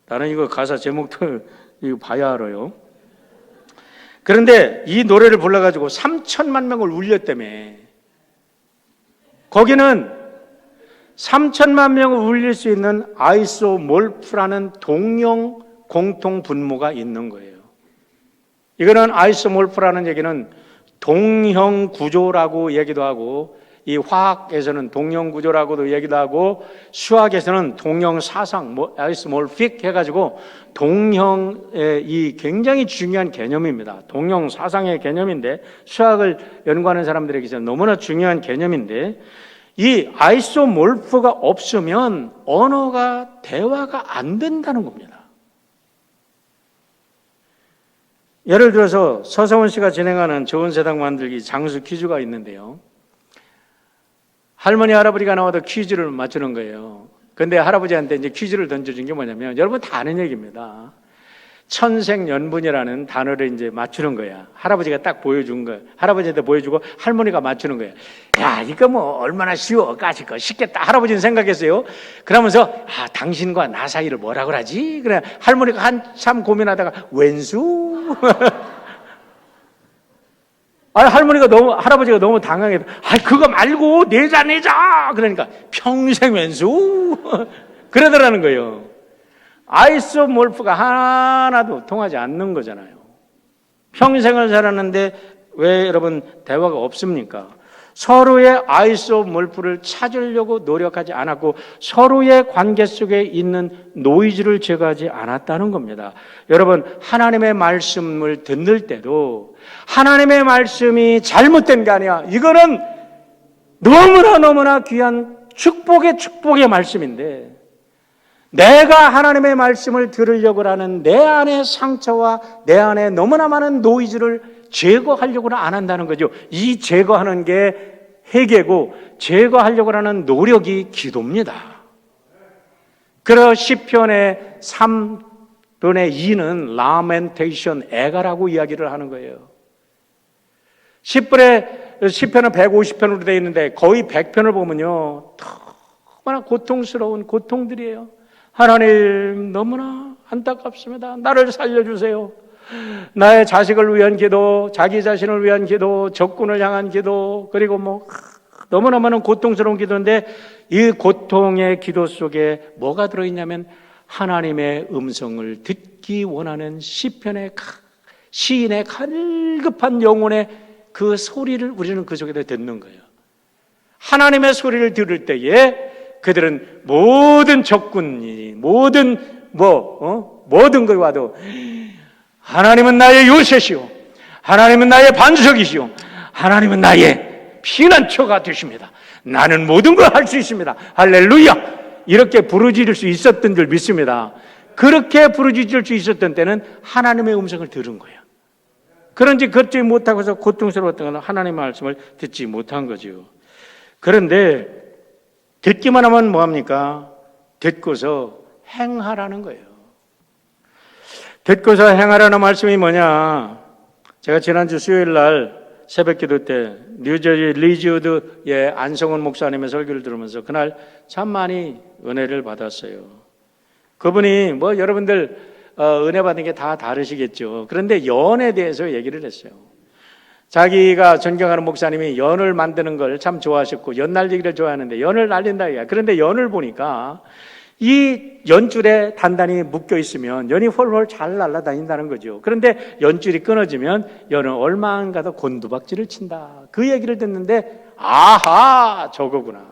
나는 이거 가사 제목도 이거 봐야 알아요. 그런데 이 노래를 불러가지고 3천만 명을 울렸다며. 거기는 3천만 명을 울릴 수 있는 아이소몰프라는 동령 공통 분모가 있는 거예요. 이거는 아이소몰프라는 얘기는 동형 구조라고 얘기도 하고, 이 화학에서는 동형 구조라고도 얘기도 하고, 수학에서는 동형 사상, 아이소몰픽 해가지고 동형의 이 굉장히 중요한 개념입니다. 동형 사상의 개념인데, 수학을 연구하는 사람들에게서 너무나 중요한 개념인데, 이 아이소몰프가 없으면 언어가 대화가 안 된다는 겁니다. 예를 들어서 서성훈 씨가 진행하는 좋은 세상 만들기 장수 퀴즈가 있는데요. 할머니, 할아버지가 나와도 퀴즈를 맞추는 거예요. 근데 할아버지한테 이제 퀴즈를 던져준 게 뭐냐면, 여러분 다 아는 얘기입니다. 천생연분이라는 단어를 이제 맞추는 거야. 할아버지가 딱 보여준 거야. 할아버지한테 보여주고 할머니가 맞추는 거야. 야, 이거 뭐 얼마나 쉬워. 까짓 거 쉽겠다. 할아버지는 생각했어요. 그러면서 당신과 나 사이를 뭐라 그러지? 그래 할머니가 한참 고민하다가 왼수. 할아버지가 너무 당황해서 그거 말고 내자. 그러니까 평생 왼수. 그러더라는 거예요. 아이소몰프가 하나도 통하지 않는 거잖아요. 평생을 살았는데 왜 여러분 대화가 없습니까? 서로의 아이소몰프를 찾으려고 노력하지 않았고, 서로의 관계 속에 있는 노이즈를 제거하지 않았다는 겁니다. 여러분, 하나님의 말씀을 듣는 때도 하나님의 말씀이 잘못된 게 아니야. 이거는 너무나 귀한 축복의 말씀인데, 내가 하나님의 말씀을 들으려고 하는 내 안의 상처와 내 안에 너무나 많은 노이즈를 제거하려고는 안 한다는 거죠. 이 제거하는 게 회개고, 제거하려고 하는 노력이 기도입니다. 그래서 시편의 3분의 2는 라멘테이션, 애가라고 이야기를 하는 거예요. 시편은 150편으로 되어 있는데 거의 100편을 보면요, 너무나 고통스러운 고통들이에요. 하나님, 너무나 안타깝습니다. 나를 살려주세요. 나의 자식을 위한 기도, 자기 자신을 위한 기도, 적군을 향한 기도, 그리고 너무나 많은 고통스러운 기도인데, 이 고통의 기도 속에 뭐가 들어있냐면 하나님의 음성을 듣기 원하는 시인의 갈급한 영혼의 그 소리를 우리는 그 속에다 듣는 거예요. 하나님의 소리를 들을 때에 그들은 모든 적군이, 모든 걸 와도 하나님은 나의 요새시오, 하나님은 나의 반석이시오, 하나님은 나의 피난처가 되십니다. 나는 모든 걸 할 수 있습니다. 할렐루야. 이렇게 부르짖을 수 있었던 줄 믿습니다. 그렇게 부르짖을 수 있었던 때는 하나님의 음성을 들은 거예요. 그런지 그렇지 못하고서 고통스러웠던 건 하나님의 말씀을 듣지 못한 거죠. 그런데 듣기만 하면 뭐합니까? 듣고서 행하라는 거예요. 듣고서 행하라는 말씀이 뭐냐? 제가 지난주 수요일 날 새벽기도 때 뉴저지 리즈우드의 안성훈 목사님의 설교를 들으면서 그날 참 많이 은혜를 받았어요. 그분이 여러분들 은혜 받은 게 다 다르시겠죠. 그런데 연에 대해서 얘기를 했어요. 자기가 존경하는 목사님이 연을 만드는 걸 참 좋아하셨고 연 날리기를 좋아하는데 연을 날린다 이거야. 그런데 연을 보니까 이 연줄에 단단히 묶여 있으면 연이 훨훨 잘 날아다닌다는 거죠. 그런데 연줄이 끊어지면 연은 얼마나 가도 곤두박질을 친다. 그 얘기를 듣는데 아하, 저거구나.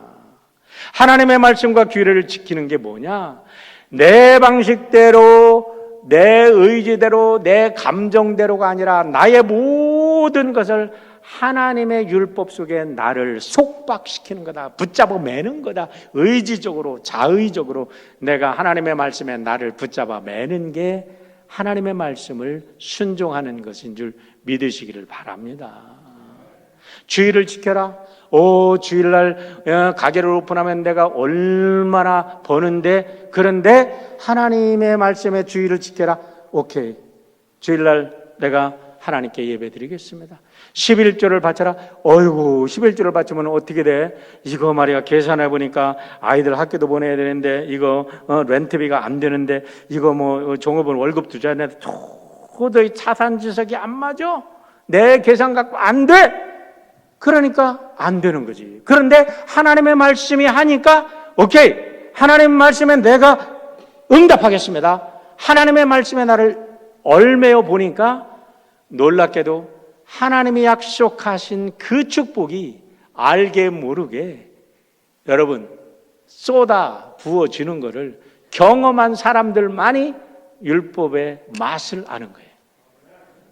하나님의 말씀과 규례를 지키는 게 뭐냐? 내 방식대로, 내 의지대로, 내 감정대로가 아니라 나의 모든 것을 하나님의 율법 속에 나를 속박시키는 거다. 붙잡아 매는 거다. 의지적으로, 자의적으로 내가 하나님의 말씀에 나를 붙잡아 매는 게 하나님의 말씀을 순종하는 것인 줄 믿으시기를 바랍니다. 주의를 지켜라. 주일날 가게를 오픈하면 내가 얼마나 버는데, 그런데 하나님의 말씀에 주의를 지켜라. 오케이, 주일날 내가 하나님께 예배드리겠습니다. 11조를 바쳐라. 어이구, 11조를 바치면 어떻게 돼? 이거 말이야, 계산해 보니까 아이들 학교도 보내야 되는데, 이거 렌트비가 안 되는데, 이거 종업원 월급도 줘야 되는데, 도저히 차산지석이 안 맞아. 내 계산 갖고 안 돼. 그러니까 안 되는 거지. 그런데 하나님의 말씀이 하니까 오케이, 하나님의 말씀에 내가 응답하겠습니다. 하나님의 말씀에 나를 얽매여 보니까 놀랍게도 하나님이 약속하신 그 축복이 알게 모르게 여러분 쏟아 부어지는 것을 경험한 사람들만이 율법의 맛을 아는 거예요.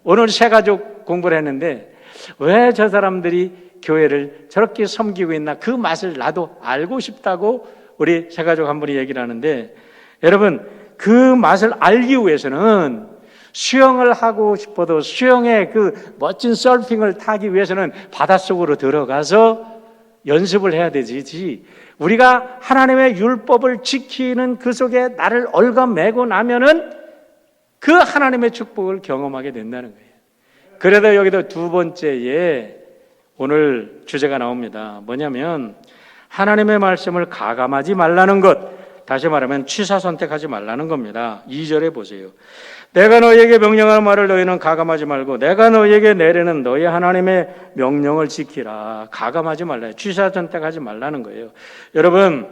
오늘 새가족 공부를 했는데 왜 저 사람들이 교회를 저렇게 섬기고 있나 그 맛을 나도 알고 싶다고 우리 새가족 한 분이 얘기를 하는데, 여러분 그 맛을 알기 위해서는 수영을 하고 싶어도 수영의 그 멋진 서핑을 타기 위해서는 바닷속으로 들어가서 연습을 해야 되지, 우리가 하나님의 율법을 지키는 그 속에 나를 얽어매고 나면은 그 하나님의 축복을 경험하게 된다는 거예요. 그래도 여기도 두 번째에 오늘 주제가 나옵니다. 뭐냐면 하나님의 말씀을 가감하지 말라는 것, 다시 말하면 취사 선택하지 말라는 겁니다. 2절에 보세요. 내가 너희에게 명령하는 말을 너희는 가감하지 말고 내가 너희에게 내리는 너희 하나님의 명령을 지키라. 가감하지 말라. 취사 선택하지 말라는 거예요. 여러분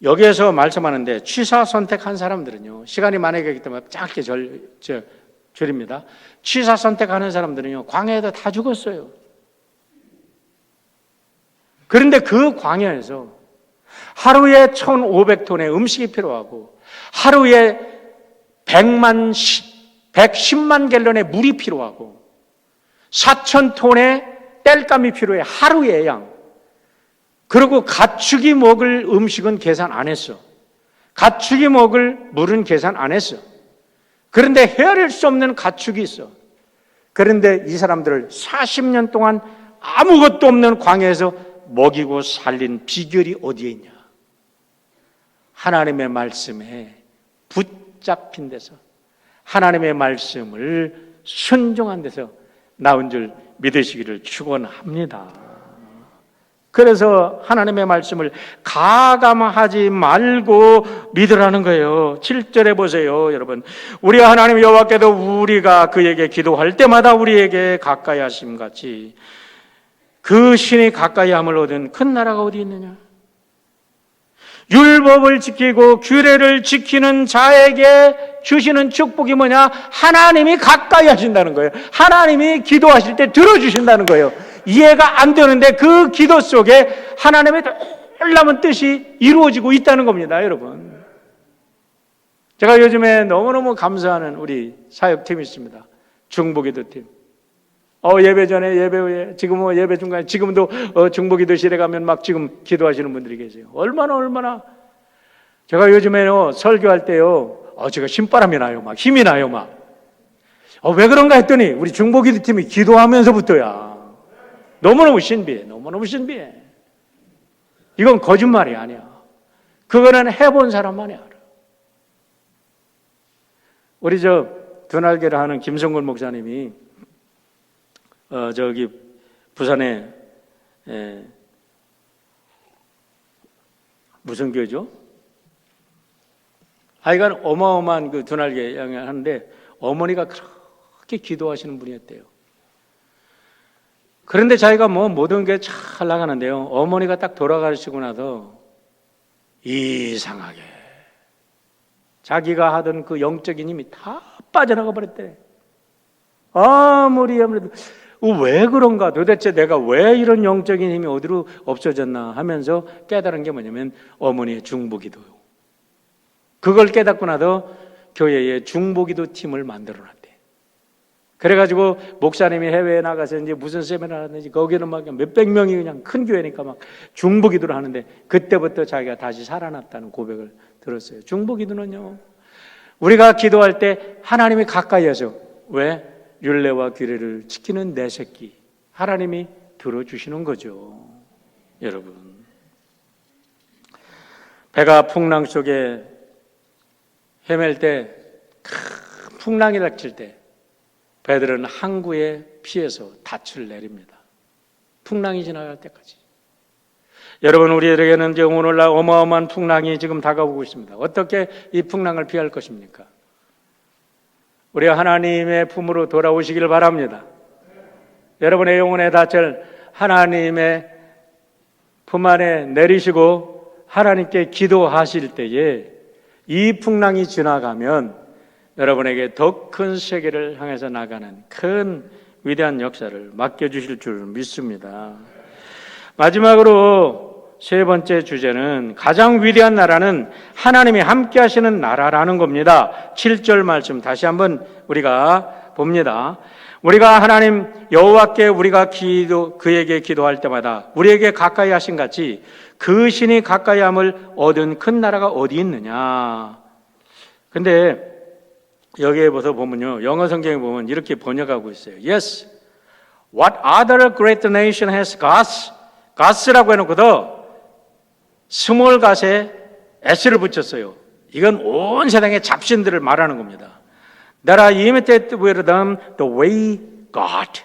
여기에서 말씀하는데 취사 선택한 사람들은요, 시간이 만약에 있기 때문에 짧게 줄입니다. 취사 선택하는 사람들은요 광야에다 다 죽었어요. 그런데 그 광야에서 하루에 1,500톤의 음식이 필요하고 하루에 110만 갤런의 물이 필요하고 4,000톤의 땔감이 필요해. 하루에 양. 그리고 가축이 먹을 음식은 계산 안 했어. 가축이 먹을 물은 계산 안 했어. 그런데 헤아릴 수 없는 가축이 있어. 그런데 이 사람들을 40년 동안 아무것도 없는 광야에서 먹이고 살린 비결이 어디에 있냐? 하나님의 말씀에 붙잡힌 데서, 하나님의 말씀을 순종한 데서 나온 줄 믿으시기를 축원합니다. 그래서 하나님의 말씀을 가감하지 말고 믿으라는 거예요. 7절에 보세요, 여러분. 우리 하나님 여호와께도 우리가 그에게 기도할 때마다 우리에게 가까이 하심 같이 그 신이 가까이 함을 얻은 큰 나라가 어디 있느냐? 율법을 지키고 규례를 지키는 자에게 주시는 축복이 뭐냐? 하나님이 가까이 하신다는 거예요. 하나님이 기도하실 때 들어주신다는 거예요. 이해가 안 되는데 그 기도 속에 하나님의 놀라운 뜻이 이루어지고 있다는 겁니다, 여러분. 제가 요즘에 너무너무 감사하는 우리 사역팀이 있습니다. 중보기도팀. 예배 전에, 예배 후에, 지금 예배 중간에, 지금도 중보기도실에 가면 막 지금 기도하시는 분들이 계세요. 얼마나. 제가 요즘에요, 설교할 때요, 제가 신바람이 나요. 막 힘이 나요. 막. 왜 그런가 했더니 우리 중보기도팀이 기도하면서부터야. 너무너무 신비해. 이건 거짓말이 아니야. 그거는 해본 사람만이 알아. 우리 두날개를 하는 김성근 목사님이 부산에 무슨 교회죠? 하여간 어마어마한 그 두날개 양을 하는데 어머니가 그렇게 기도하시는 분이었대요. 그런데 자기가 모든 게 잘 나가는데요, 어머니가 딱 돌아가시고 나서 이상하게 자기가 하던 그 영적인 힘이 다 빠져나가 버렸대. 아무리 왜 그런가, 도대체 내가 왜 이런 영적인 힘이 어디로 없어졌나 하면서 깨달은 게 뭐냐면 어머니의 중보기도요. 그걸 깨닫고 나서 교회에 중보기도 팀을 만들어놨대. 그래가지고 목사님이 해외에 나가서 이제 무슨 세미나를 하는지 거기는 막 몇백 명이 그냥 큰 교회니까 막 중보기도를 하는데 그때부터 자기가 다시 살아났다는 고백을 들었어요. 중보기도는요, 우리가 기도할 때 하나님이 가까이에서, 왜? 율례와 규례를 지키는 내 새끼, 하나님이 들어주시는 거죠. 여러분, 배가 풍랑 속에 헤맬 때, 큰 풍랑이 닥칠 때 배들은 항구에 피해서 닻을 내립니다. 풍랑이 지나갈 때까지. 여러분, 우리에게는 이제 오늘날 어마어마한 풍랑이 지금 다가오고 있습니다. 어떻게 이 풍랑을 피할 것입니까? 우리 하나님의 품으로 돌아오시기를 바랍니다. 여러분의 영혼의 닻을 하나님의 품 안에 내리시고 하나님께 기도하실 때에 이 풍랑이 지나가면 여러분에게 더 큰 세계를 향해서 나가는 큰 위대한 역사를 맡겨주실 줄 믿습니다. 마지막으로 세 번째 주제는 가장 위대한 나라는 하나님이 함께 하시는 나라라는 겁니다. 7절 말씀 다시 한번 우리가 봅니다. 우리가 하나님 여호와께 우리가 그에게 기도할 때마다 우리에게 가까이 하신 같이 그 신이 가까이함을 얻은 큰 나라가 어디 있느냐. 근데 여기에 보면요, 영어 성경에 보면 이렇게 번역하고 있어요. Yes, what other great nation has gods? gods라고 해놓고도 small god에 s를 붙였어요. 이건 온 세상의 잡신들을 말하는 겁니다. That are imitated with them the way God.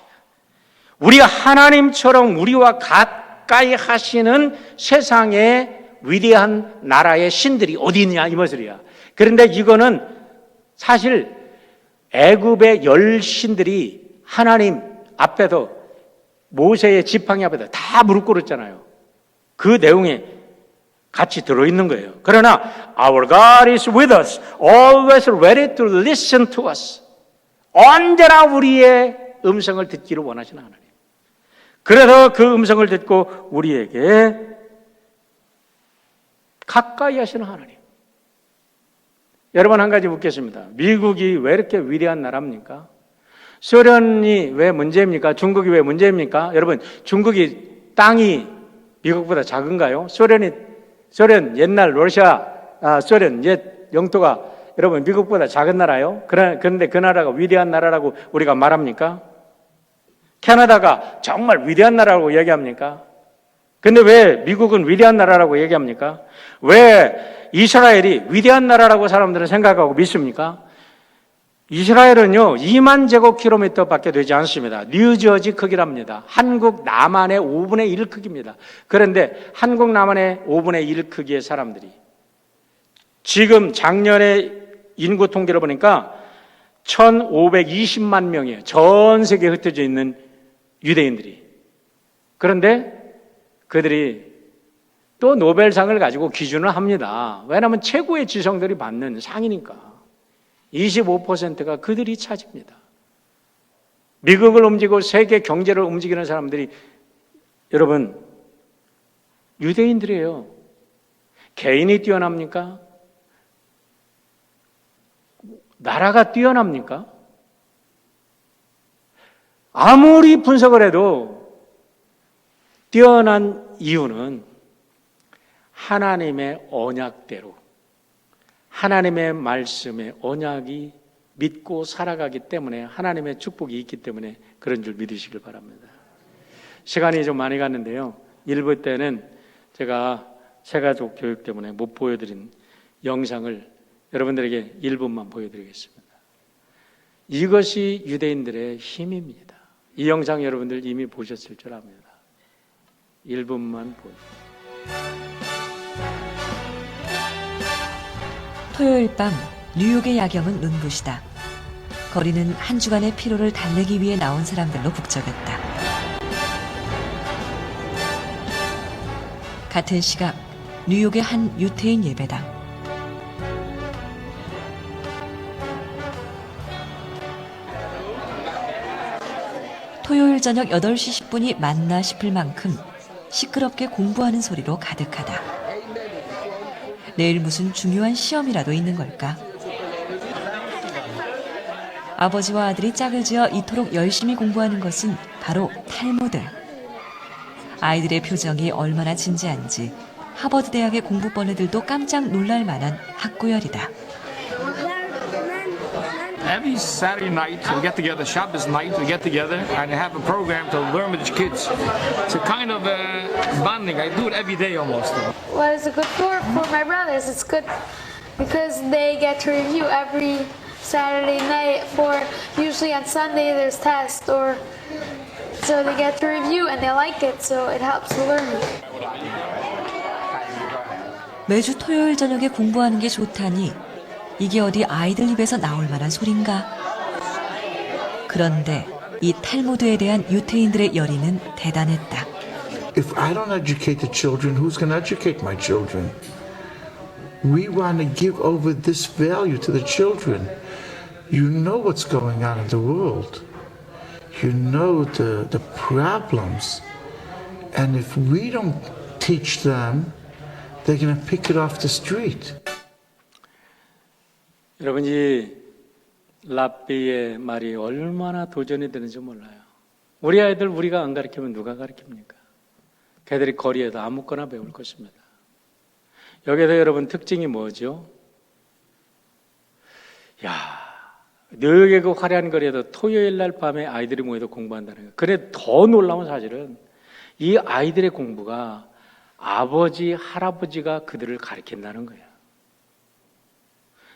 우리가 하나님처럼 우리와 가까이 하시는 세상의 위대한 나라의 신들이 어디 있냐 이 말이야. 그런데 이거는 사실 애굽의 열 신들이 하나님 앞에서 모세의 지팡이 앞에서 다 무릎 꿇었잖아요. 그 내용에 같이 들어있는 거예요. 그러나 Our God is with us, always ready to listen to us. 언제나 우리의 음성을 듣기를 원하시는 하나님. 그래서 그 음성을 듣고 우리에게 가까이 하시는 하나님. 여러분 한 가지 묻겠습니다. 미국이 왜 이렇게 위대한 나라입니까? 소련이 왜 문제입니까? 중국이 왜 문제입니까? 여러분 중국이 땅이 미국보다 작은가요? 소련 옛날 소련 옛 영토가 여러분 미국보다 작은 나라요? 그런데 그 나라가 위대한 나라라고 우리가 말합니까? 캐나다가 정말 위대한 나라라고 얘기합니까? 근데 왜 미국은 위대한 나라라고 얘기합니까? 왜 이스라엘이 위대한 나라라고 사람들은 생각하고 믿습니까? 이스라엘은요 2만 제곱킬로미터 밖에 되지 않습니다. 뉴저지 크기랍니다. 한국 남한의 5분의 1 크기입니다. 그런데 한국 남한의 5분의 1 크기의 사람들이 지금 작년에 인구 통계를 보니까 1520만 명이에요. 전 세계에 흩어져 있는 유대인들이. 그런데 그들이 또 노벨상을 가지고 기준을 합니다. 왜냐하면 최고의 지성들이 받는 상이니까. 25%가 그들이 차지입니다. 미국을 움직이고 세계 경제를 움직이는 사람들이 여러분 유대인들이에요. 개인이 뛰어납니까? 나라가 뛰어납니까? 아무리 분석을 해도 뛰어난 이유는 하나님의 언약대로 하나님의 말씀에 언약이 믿고 살아가기 때문에 하나님의 축복이 있기 때문에 그런 줄 믿으시길 바랍니다. 시간이 좀 많이 갔는데요. 1부 때는 제가 새가족 교육 때문에 못 보여드린 영상을 여러분들에게 1분만 보여드리겠습니다. 이것이 유대인들의 힘입니다. 이 영상 여러분들 이미 보셨을 줄 압니다. 1분만 보여드립니다. 토요일 밤 뉴욕의 야경은 눈부시다. 거리는 한 주간의 피로를 달래기 위해 나온 사람들로 북적였다. 같은 시각 뉴욕의 한 유태인 예배당. 토요일 저녁 8시 10분이 맞나 싶을 만큼 시끄럽게 공부하는 소리로 가득하다. 내일 무슨 중요한 시험이라도 있는 걸까? 아버지와 아들이 짝을 지어 이토록 열심히 공부하는 것은 바로 탈무드. 아이들의 표정이 얼마나 진지한지 하버드 대학의 공부벌레들도 깜짝 놀랄 만한 학구열이다. Every Saturday night we get together, Shabbos night we get together and have a program to learn with the kids. It's a kind of bonding. I do it every day almost. What is it good for? For my brothers, it's good because they get to review every Saturday night. Usually on Sunday there's tests, or so they get to review and they like it, so it helps the learning. 매주 토요일 저녁에 공부하는 게 좋다니 이게 어디 아이들 입에서 나올 만한 소린가? 그런데 이 탈무드에 대한 유태인들의 열의는 대단했다. If I don't educate the children, who's going to educate my children? We want to give over this value to the children. You know what's going on in the world. You know the problems. And if we don't teach them, they're going to pick it off the street. 여러분, 이 랍비의 말이 얼마나 도전이 되는지 몰라요. 우리 아이들 우리가 안 가르치면 누가 가르칩니까? 걔들이 거리에서 아무거나 배울 것입니다. 여기에서 여러분 특징이 뭐죠? 야, 너에게 그 화려한 거리에도 토요일 날 밤에 아이들이 모여서 공부한다는 거예요. 그래 더 놀라운 사실은 이 아이들의 공부가 아버지, 할아버지가 그들을 가르친다는 거예요.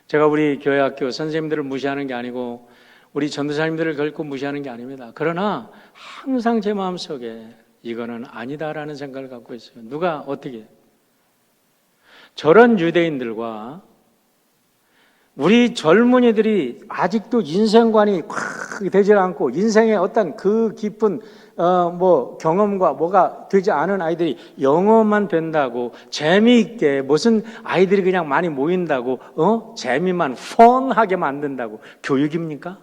제가 우리 교회 학교 선생님들을 무시하는 게 아니고 우리 전도사님들을 결코 무시하는 게 아닙니다. 그러나 항상 제 마음속에 이거는 아니다라는 생각을 갖고 있어요. 누가 어떻게 저런 유대인들과 우리 젊은이들이 아직도 인생관이 콱 되지 않고 인생의 어떤 그 깊은 경험과 뭐가 되지 않은 아이들이 영어만 된다고 재미있게 무슨 아이들이 그냥 많이 모인다고 재미만 펀하게 만든다고 교육입니까?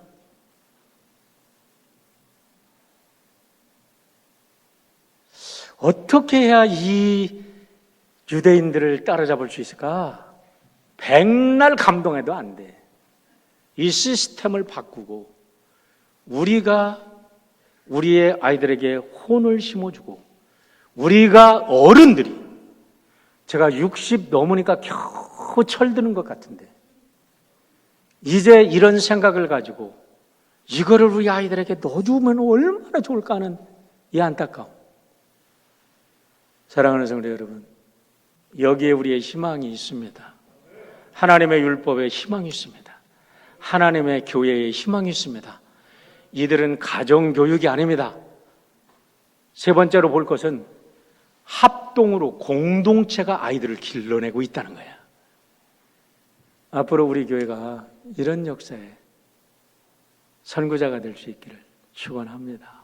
어떻게 해야 이 유대인들을 따라잡을 수 있을까? 백날 감동해도 안 돼. 이 시스템을 바꾸고 우리가 우리의 아이들에게 혼을 심어주고 우리가 어른들이 제가 60 넘으니까 겨우 철드는 것 같은데 이제 이런 생각을 가지고 이거를 우리 아이들에게 넣어주면 얼마나 좋을까 하는 이 안타까움. 사랑하는 성도 여러분, 여기에 우리의 희망이 있습니다. 하나님의 율법에 희망이 있습니다. 하나님의 교회에 희망이 있습니다. 이들은 가정교육이 아닙니다. 세 번째로 볼 것은 합동으로 공동체가 아이들을 길러내고 있다는 거야. 앞으로 우리 교회가 이런 역사에 선구자가 될 수 있기를 축원합니다.